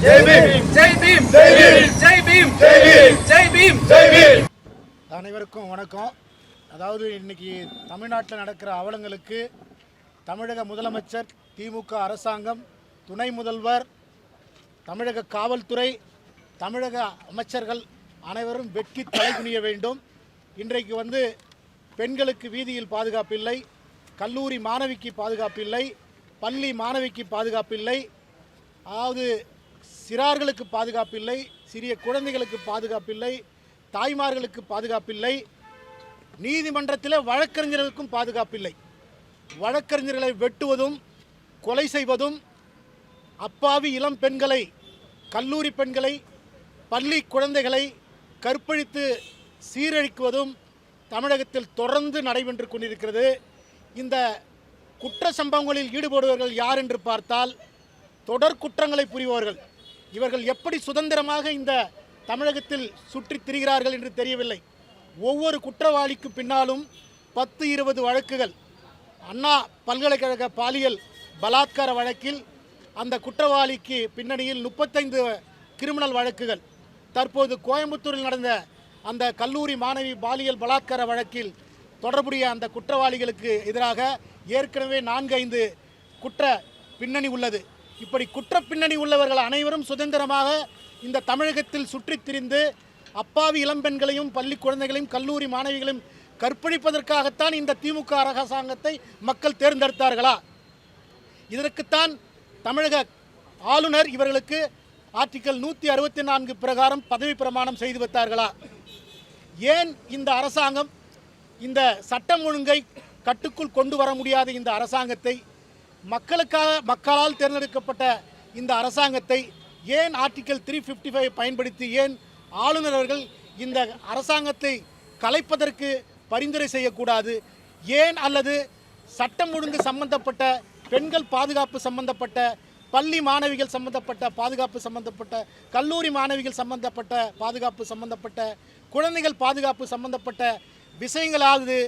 ஜெய் பீம் ஜெய் பீம் ஜெய் பீம் ஜெய் பீம் ஜெய் பீம் ஜெய் பீம் ஜெய் பீம். அனைவருக்கும் வணக்கம். அதாவது இன்னைக்கு தமிழ்நாட்டில் நடக்கிற அவலங்களுக்கு தமிழக முதலமைச்சர், திமுக அரசாங்கம், துணை முதல்வர், தமிழக காவல்துறை, தமிழக அமைச்சர்கள் அனைவரும் வெட்கி தலைகுனிய வேண்டும். இன்றைக்கு பெண்களுக்கு வீதியில் பாதுகாப்பில்லை, கல்லூரி மாணவிக்கு பாதுகாப்பில்லை, பள்ளி மாணவிக்கு பாதுகாப்பில்லை, அதாவது சிறார்களுக்கு பாதுகாப்பில்லை, சிறிய குழந்தைகளுக்கு பாதுகாப்பில்லை, தாய்மார்களுக்கு பாதுகாப்பில்லை, நீதிமன்றத்தில் வழக்கறிஞர்களுக்கும் பாதுகாப்பில்லை. வழக்கறிஞர்களை வெட்டுவதும் கொலை செய்வதும், அப்பாவி இளம் பெண்களை, கல்லூரி பெண்களை, பள்ளி குழந்தைகளை கற்பழித்து சீரழிக்குவதும் தமிழகத்தில் தொடர்ந்து நடைபெற்று கொண்டிருக்கிறது. இந்த குற்ற சம்பவங்களில் ஈடுபடுபவர்கள் யார் என்று பார்த்தால் தொடர் குற்றங்களை புரிபவர்கள். இவர்கள் எப்படி சுதந்திரமாக இந்த தமிழகத்தில் சுற்றித் திரிகிறார்கள் என்று தெரியவில்லை. ஒவ்வொரு குற்றவாளிக்கு பின்னாலும் 10-20 வழக்குகள். அண்ணா பல்கலைக்கழக பாலியல் பலாத்கார வழக்கில் அந்த குற்றவாளிக்கு பின்னணியில் 35 கிரிமினல் வழக்குகள். தற்போது கோயம்புத்தூரில் நடந்த அந்த கல்லூரி மாணவி பாலியல் பலாத்கார வழக்கில் தொடர்புடைய அந்த குற்றவாளிகளுக்கு எதிராக ஏற்கனவே 4-5 குற்ற பின்னணி உள்ளது. இப்படி குற்ற பின்னணி உள்ளவர்கள் அனைவரும் சுதந்திரமாக இந்த தமிழகத்தில் சுற்றித் திரிந்து அப்பாவி இளம்பெண்களையும், பள்ளி குழந்தைகளையும், கல்லூரி மாணவிகளையும் கற்பழிப்பதற்காகத்தான் இந்த திமுக அரசாங்கத்தை மக்கள் தேர்ந்தெடுத்தார்களா? இதற்குத்தான் தமிழக ஆளுநர் இவர்களுக்கு ஆர்டிகல் 164 பிரகாரம் பதவி பிரமாணம் செய்து வைத்தார்களா? ஏன் இந்த அரசாங்கம் இந்த சட்டம் ஒழுங்கை கட்டுக்குள் கொண்டு வர முடியாத இந்த அரசாங்கத்தை, மக்களால் தேர்ந்தெடுக்கப்பட்ட இந்த அரசாங்கத்தை ஏன் ஆர்டிகல் 355 பயன்படுத்தி ஏன் ஆளுநர் அவர்கள் இந்த அரசாங்கத்தை கலைப்பதற்கு பரிந்துரை செய்யக்கூடாது? ஏன் அல்லது சட்டம் ஒழுங்கு சம்பந்தப்பட்ட, பெண்கள் பாதுகாப்பு சம்பந்தப்பட்ட, பள்ளி மாணவிகள் சம்பந்தப்பட்ட பாதுகாப்பு சம்பந்தப்பட்ட, கல்லூரி மாணவிகள் சம்பந்தப்பட்ட பாதுகாப்பு சம்பந்தப்பட்ட, குழந்தைகள் பாதுகாப்பு சம்பந்தப்பட்ட விஷயங்களாவது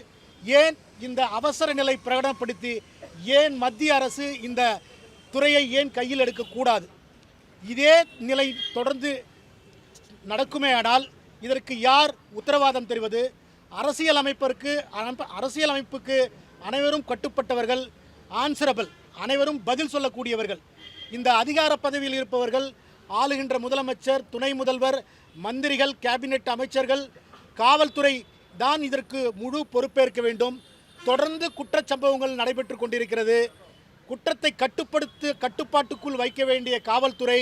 ஏன் இந்த அவசர நிலை பிரகடனப்படுத்தி ஏன் மத்திய அரசு இந்த துறையை ஏன் கையில் எடுக்கக்கூடாது? இதே நிலை தொடர்ந்து நடக்குமேயானால் இதற்கு யார் உத்தரவாதம் தருவது? அரசியலமைப்புக்கு அனைவரும் கட்டுப்பட்டவர்கள், ஆன்சரபிள், அனைவரும் பதில் சொல்லக்கூடியவர்கள். இந்த அதிகார பதவியில் இருப்பவர்கள் ஆளுகின்ற முதலமைச்சர், துணை முதல்வர், மந்திரிகள், கேபினெட் அமைச்சர்கள், காவல்துறை தான் இதற்கு முழு பொறுப்பேற்க வேண்டும். தொடர்ந்து குற்றச்சம்பவங்கள் நடைபெற்று கொண்டிருக்கிறது. குற்றத்தை கட்டுப்பாட்டுக்குள் வைக்க வேண்டிய காவல்துறை,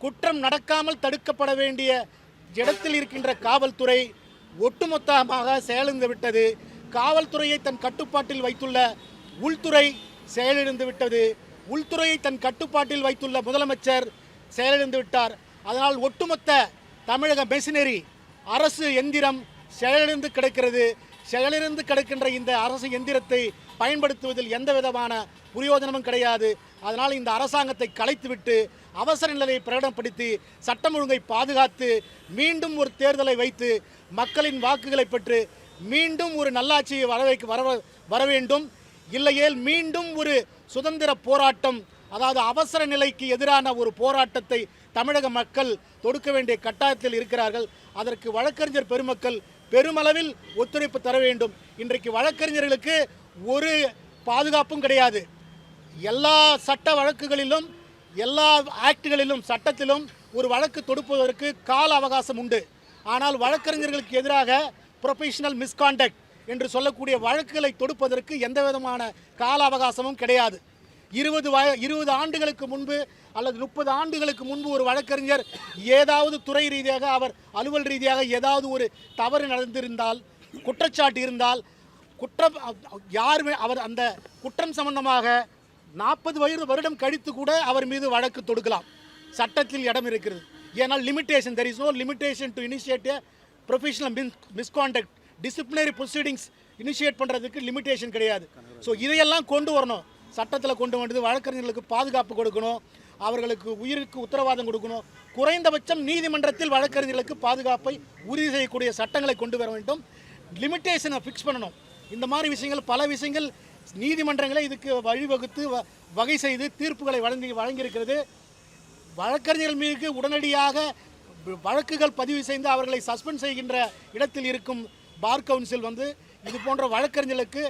குற்றம் நடக்காமல் தடுக்கப்பட வேண்டிய இடத்தில் இருக்கின்ற காவல்துறை ஒட்டுமொத்தமாக செயலிழந்து விட்டது. காவல்துறையை தன் கட்டுப்பாட்டில் வைத்துள்ள உள்துறை செயலிழந்து விட்டது. உள்துறையை தன் கட்டுப்பாட்டில் வைத்துள்ள முதலமைச்சர் செயலிழந்து விட்டார். அதனால் ஒட்டுமொத்த தமிழக மெஷினரி, அரசு எந்திரம் செயலிழந்து கிடக்கிறது. செயலிழந்து கிடக்கின்ற இந்த அரசு எந்திரத்தை பயன்படுத்துவதில் எந்த விதமான பிரயோஜனமும் கிடையாது. அதனால் இந்த அரசாங்கத்தை கலைத்துவிட்டு அவசர நிலையை பிரகடனப்படுத்தி சட்டம் ஒழுங்கை பாதுகாத்து மீண்டும் ஒரு தேர்தலை வைத்து மக்களின் வாக்குகளை பெற்று மீண்டும் ஒரு நல்லாட்சியை வர வேண்டும். இல்லையேல் மீண்டும் ஒரு சுதந்திர போராட்டம், அதாவது அவசர நிலைக்கு எதிரான ஒரு போராட்டத்தை தமிழக மக்கள் தொடுக்க வேண்டிய கட்டாயத்தில் இருக்கிறார்கள். அதற்கு வழக்கறிஞர் பெருமக்கள் பெருமளவில் ஒத்துழைப்பு தர வேண்டும். இன்றைக்கு வழக்கறிஞர்களுக்கு ஒரு பாதுகாப்பும் கிடையாது. எல்லா சட்ட வழக்குகளிலும், எல்லா ஆக்டுகளிலும், சட்டத்திலும் ஒரு வழக்கு தொடுப்பதற்கு கால அவகாசம் உண்டு. ஆனால் வழக்கறிஞர்களுக்கு எதிராக ப்ரொஃபஷனல் மிஸ்காண்டக்ட் என்று சொல்லக்கூடிய வழக்குகளை தொடுப்பதற்கு எந்த விதமான கால அவகாசமும் கிடையாது. 20 ஆண்டுகளுக்கு முன்பு அல்லது 30 ஆண்டுகளுக்கு முன்பு ஒரு வழக்கறிஞர் ஏதாவது துறை ரீதியாக, அவர் அலுவல் ரீதியாக ஏதாவது ஒரு தவறு நடந்திருந்தால், குற்றச்சாட்டு இருந்தால், அவர் அந்த குற்றம் சம்பந்தமாக 40 வருடம் கழித்து கூட அவர் மீது வழக்கு தொடுக்கலாம். சட்டத்தில் இடம் இருக்கிறது. ஏனால் limitation, there is no limitation to initiate a professional misconduct. Disciplinary proceedings initiate பண்ணுறதுக்கு லிமிட்டேஷன் கிடையாது. ஸோ இதையெல்லாம் கொண்டு வரணும், சட்டத்தில் கொண்டு வந்து வழக்கறிஞர்களுக்கு பாதுகாப்பு கொடுக்கணும், அவர்களுக்கு உயிருக்கு உத்தரவாதம் கொடுக்கணும். குறைந்தபட்சம் நீதிமன்றத்தில் வழக்கறிஞர்களுக்கு பாதுகாப்பை உறுதி செய்யக்கூடிய சட்டங்களை கொண்டு வர வேண்டும். லிமிட்டேஷனை ஃபிக்ஸ் பண்ணணும். இந்த மாதிரி விஷயங்கள், பல விஷயங்கள் நீதிமன்றங்களே இதுக்கு வழிவகுத்து வகை செய்து தீர்ப்புகளை வழங்கியிருக்கிறது. வழக்கறிஞர்கள் மீது உடனடியாக வழக்குகள் பதிவு செய்து அவர்களை சஸ்பெண்ட் செய்கின்ற இடத்தில் இருக்கும் பார் கவுன்சில் வந்து இது போன்ற வழக்கறிஞர்களுக்கு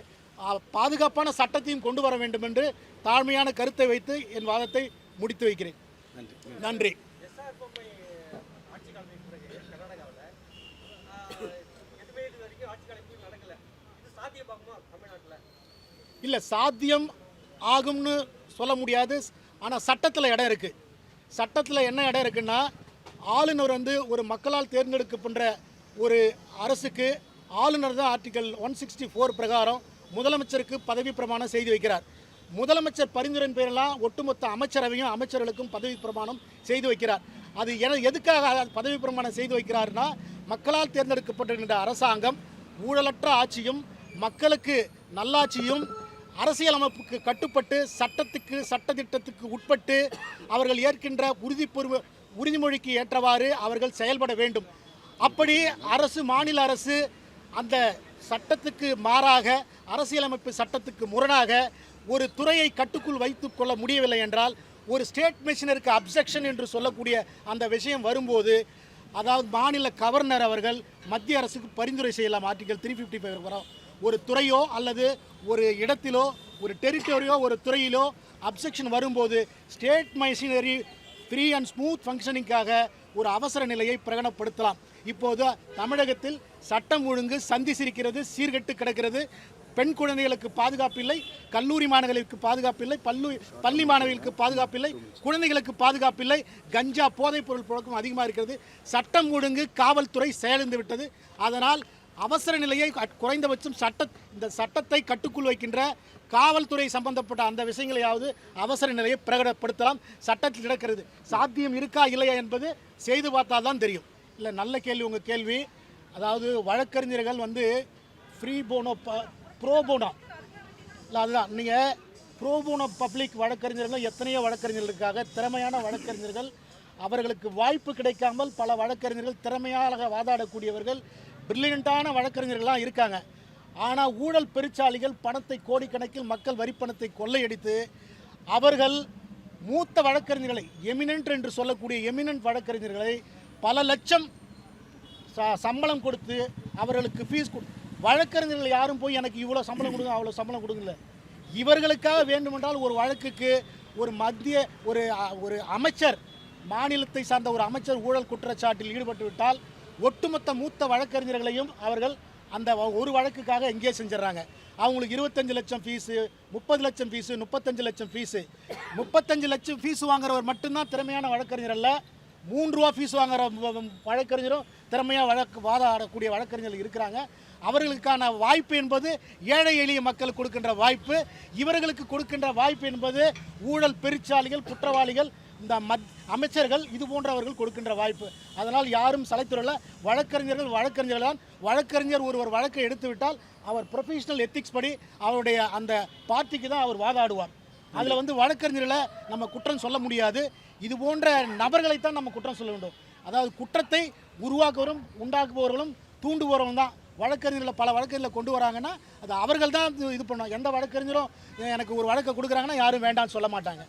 பாதுகாப்பான சட்டத்தையும் கொண்டு வர வேண்டும் என்று தாழ்மையான கருத்தை வைத்து என் வாதத்தை முடித்து வைக்கிறேன். நன்றி. இல்லை, சாத்தியம் ஆகும்னு சொல்ல முடியாது. ஆனால் சட்டத்தில் இடம் இருக்குது. சட்டத்தில் என்ன இடம் இருக்குன்னா, ஆளுநர் வந்து ஒரு மக்களால் தேர்ந்தெடுக்கப்படுற ஒரு அரசுக்கு ஆளுநர் தான் ஆர்டிகல் 164 பிரகாரம் முதலமைச்சருக்கு பதவி பிரமாணம் செய்து வைக்கிறார். முதலமைச்சர் பரிந்துரையின் பேரெல்லாம் ஒட்டுமொத்த அமைச்சரவையும் அமைச்சர்களுக்கும் பதவி பிரமாணம் செய்து வைக்கிறார். அது எதுக்காக பதவி பிரமாணம் செய்து வைக்கிறார்னா, மக்களால் தேர்ந்தெடுக்கப்பட்டிருக்கின்ற அரசாங்கம் ஊழலற்ற ஆட்சியும் மக்களுக்கு நல்லாட்சியும் அரசியலமைப்புக்கு கட்டுப்பட்டு சட்டத்திட்டத்துக்கு உட்பட்டு அவர்கள் ஏற்கின்ற உறுதிமொழிக்கு ஏற்றவாறு அவர்கள் செயல்பட வேண்டும். அப்படி மாநில அரசு அந்த சட்டத்துக்கு மாறாக அரசியலமைப்பு சட்டத்துக்கு முரணாக ஒரு துறையை கட்டுக்குள் வைத்து கொள்ள முடியவில்லை என்றால், ஒரு ஸ்டேட் மிஷனருக்கு அப்செக்ஷன் என்று சொல்லக்கூடிய அந்த விஷயம் வரும்போது, அதாவது மாநில கவர்னர் அவர்கள் மத்திய அரசுக்கு பரிந்துரை செய்யலாம். ஆர்டிகல் 355 ஒரு துறையோ அல்லது ஒரு இடத்திலோ ஒரு டெரிட்டோரியோ ஒரு துறையிலோ அப்செக்ஷன் வரும்போது state machinery free and smooth ஃபங்க்ஷனிங்காக ஒரு அவசர நிலையை பிரகடனப்படுத்தலாம். இப்போது தமிழகத்தில் சட்டம் ஒழுங்கு சந்தி சிரிக்கிறது, சீர்கெட்டு கிடக்கிறது. பெண் குழந்தைகளுக்கு பாதுகாப்பில்லை, கல்லூரி மாணவர்களுக்கு பாதுகாப்பில்லை, பள்ளி மாணவிகளுக்கு பாதுகாப்பில்லை, குழந்தைகளுக்கு பாதுகாப்பில்லை. கஞ்சா போதைப் பொருள் புழக்கம் அதிகமாக இருக்கிறது. சட்டம் ஒழுங்கு காவல்துறை செயலிழந்து விட்டது. அதனால் அவசர நிலையை குறைந்தபட்சம் இந்த சட்டத்தை கட்டுக்குள் வைக்கின்ற காவல்துறை சம்பந்தப்பட்ட அந்த விஷயங்களையாவது அவசர நிலையை பிரகடனப்படுத்தலாம். சட்டத்தில் கிடக்கிறது. சாத்தியம் இருக்கா இல்லையா என்பது செய்து பார்த்தால் தான் தெரியும். இல்லை, நல்ல கேள்வி உங்கள் கேள்வி. அதாவது வழக்கறிஞர்கள் வந்து ஃப்ரீ போனோ ப்ரோபோனோ இல்லை, அதுதான் நீங்கள் ப்ரோபோனோ பப்ளிக் வழக்கறிஞர்கள் எத்தனையோ வழக்கறிஞர்களுக்காக திறமையான வழக்கறிஞர்கள், அவர்களுக்கு வாய்ப்பு கிடைக்காமல் பல வழக்கறிஞர்கள் திறமையாக வாதாடக்கூடியவர்கள், பிரில்லியண்ட்டான வழக்கறிஞர்கள்லாம் இருக்காங்க. ஆனால் ஊழல் பெருச்சாளிகள் பணத்தை கோடிக்கணக்கில் மக்கள் வரிப்பணத்தை கொள்ளையடித்து அவர்கள் மூத்த வழக்கறிஞர்களை எமினன்ட் என்று சொல்லக்கூடிய எமினன்ட் வழக்கறிஞர்களை பல லட்சம் சம்பளம் கொடுத்து அவர்களுக்கு ஃபீஸ் வழக்கறிஞர்கள் யாரும் போய் எனக்கு இவ்வளோ சம்பளம் கொடுங்க அவ்வளோ சம்பளம் கொடுங்கல. இவர்களுக்காக வேண்டுமென்றால் ஒரு வழக்குக்கு ஒரு அமைச்சர், மாநிலத்தை சார்ந்த ஒரு அமைச்சர் ஊழல் குற்றச்சாட்டில் ஈடுபட்டு விட்டால் ஒட்டுமொத்த மூத்த வழக்கறிஞர்களையும் அவர்கள் அந்த ஒரு வழக்குக்காக எங்கே செஞ்சிடறாங்க. அவங்களுக்கு 25 லட்சம் ஃபீஸு, 30 லட்சம் ஃபீஸு, 35 லட்சம் ஃபீஸு. 35 லட்சம் ஃபீஸ் வாங்குறவர் மட்டும்தான் திறமையான வழக்கறிஞர் அல்ல. 3 ரூபா ஃபீஸ் வாங்குற வழக்கறிஞரும் திறமையாக வாதாடக்கூடிய வழக்கறிஞர்கள் இருக்கிறாங்க. அவர்களுக்கான வாய்ப்பு என்பது ஏழை எளிய மக்களுக்கு கொடுக்கின்ற வாய்ப்பு. இவர்களுக்கு கொடுக்கின்ற வாய்ப்பு என்பது ஊழல் பெருச்சாளிகள், குற்றவாளிகள், இந்த அமைச்சர்கள் இது போன்றவர்கள் கொடுக்கின்ற வாய்ப்பு. அதனால் யாரும் சலைத்துறையில் வழக்கறிஞர்கள் தான். வழக்கறிஞர் ஒருவர் வழக்கை எடுத்துவிட்டால் அவர் ப்ரொஃபஷனல் எத்திக்ஸ் படி அவருடைய அந்த பார்ட்டிக்கு தான் அவர் வாதாடுவார். அதில் வந்து வழக்கறிஞர்களை நம்ம குற்றம் சொல்ல முடியாது. இது போன்ற நபர்களைத்தான் நம்ம குற்றம் சொல்ல வேண்டும். அதாவது குற்றத்தை உருவாக்குவரும் உண்டாக்குபவர்களும் தூண்டுபவர்களும் தான். வழக்கறிஞர்களை பல வழக்கறிஞர்களை கொண்டு வராங்கன்னா அது அவர்கள் தான் இது பண்ணணும். எந்த வழக்கறிஞரும் எனக்கு ஒரு வழக்கை கொடுக்குறாங்கன்னா யாரும் வேண்டாம்னு சொல்ல மாட்டாங்க.